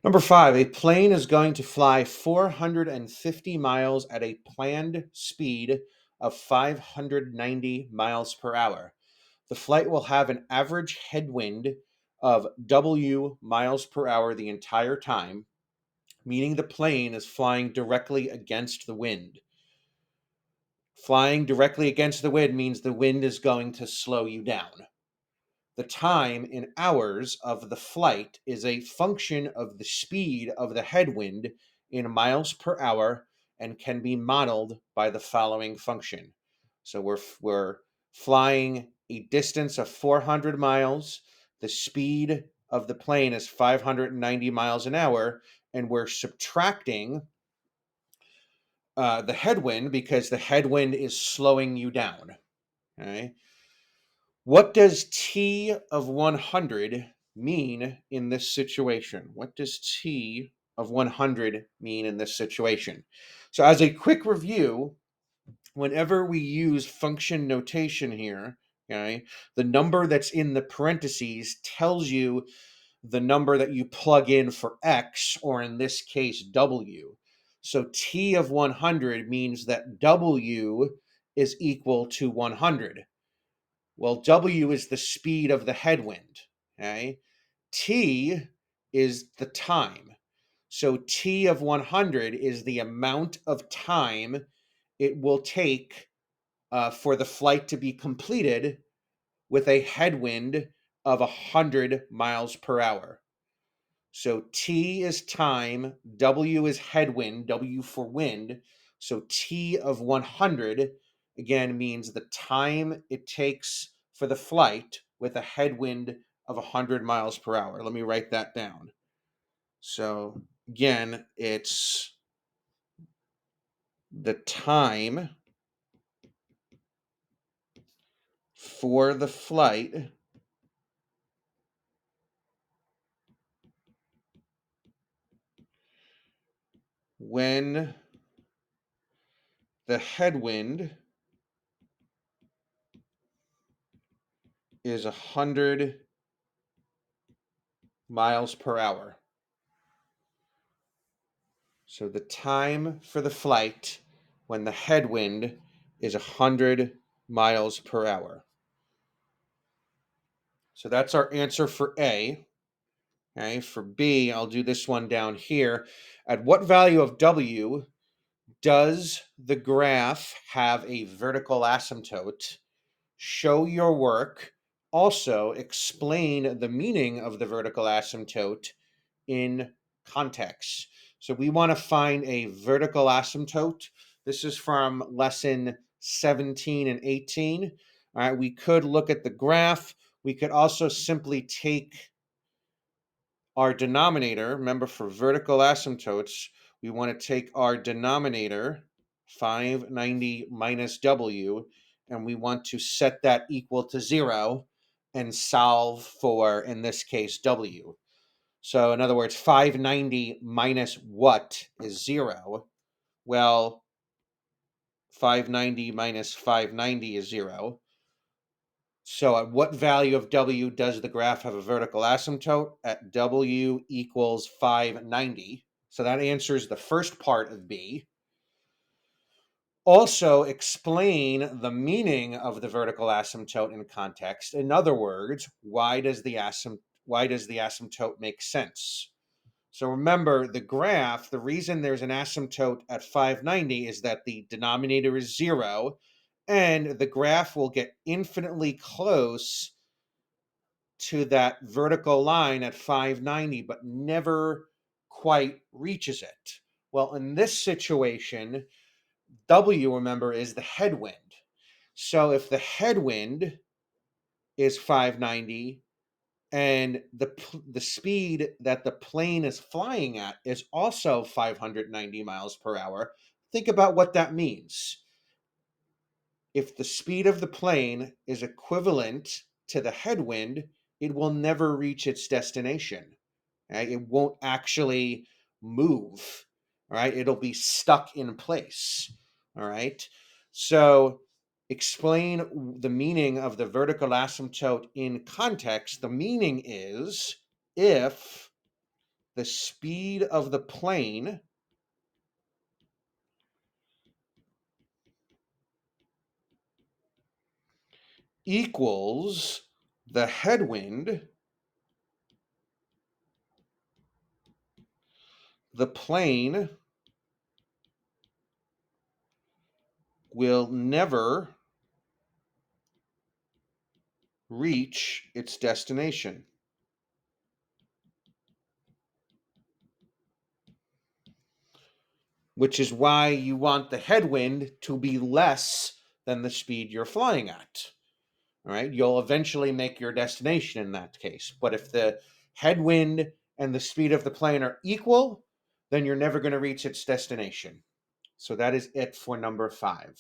Number 5, a plane is going to fly 450 miles at a planned speed of 590 miles per hour. The flight will have an average headwind of W miles per hour the entire time, meaning the plane is flying directly against the wind. Flying directly against the wind means the wind is going to slow you down. The time in hours of the flight is a function of the speed of the headwind in miles per hour and can be modeled by the following function. So we're flying a distance of 400 miles. The speed of the plane is 590 miles an hour, and we're subtracting the headwind because the headwind is slowing you down. Okay. What does T of 100 mean in this situation? What does T of 100 mean in this situation? So, as a quick review, whenever we use function notation here, okay, the number that's in the parentheses tells you the number that you plug in for x, or in this case, w. So, T of 100 means that w is equal to 100. Well, W is the speed of the headwind. Okay. T is the time. So T of 100 is the amount of time it will take for the flight to be completed with a headwind of 100 miles per hour. So T is time, W is headwind, W for wind. So T of 100 again means the time it takes for the flight with a headwind of 100 miles per hour. Let me write that down. So again, it's the time for the flight when the headwind is 100 miles per hour. So the time for the flight when the headwind is 100 miles per hour. So that's our answer for A. Okay, for B, I'll do this one down here. At what value of W does the graph have a vertical asymptote? Show your work. Also, explain the meaning of the vertical asymptote in context. So we want to find a vertical asymptote. This is from lesson 17 and 18. All right, we could look at the graph. We could also simply take our denominator. Remember, for vertical asymptotes, we want to take our denominator, 590 minus W, and we want to set that equal to 0 and solve for, in this case, W. So in other words, 590 minus what is 0? Well, 590 minus 590 is 0. So at what value of W does the graph have a vertical asymptote? At W equals 590. So that answers the first part of B. Also explain the meaning of the vertical asymptote in context. In other words, why does the asymptote make sense? So remember, the graph, the reason there's an asymptote at 590 is that the denominator is 0, and the graph will get infinitely close to that vertical line at 590, but never quite reaches it. Well, in this situation, W, remember, is the headwind. So if the headwind is 590, and the speed that the plane is flying at is also 590 miles per hour. Think about what that means. If the speed of the plane is equivalent to the headwind, it will never reach its destination. Right? It won't actually move. All right, it'll be stuck in place. All right, so explain the meaning of the vertical asymptote in context. The meaning is if the speed of the plane equals the headwind the plane will never reach its destination. Which is why you want the headwind to be less than the speed you're flying at. All right, you'll eventually make your destination in that case. But if the headwind and the speed of the plane are equal, then you're never going to reach its destination. So that is it for number 5.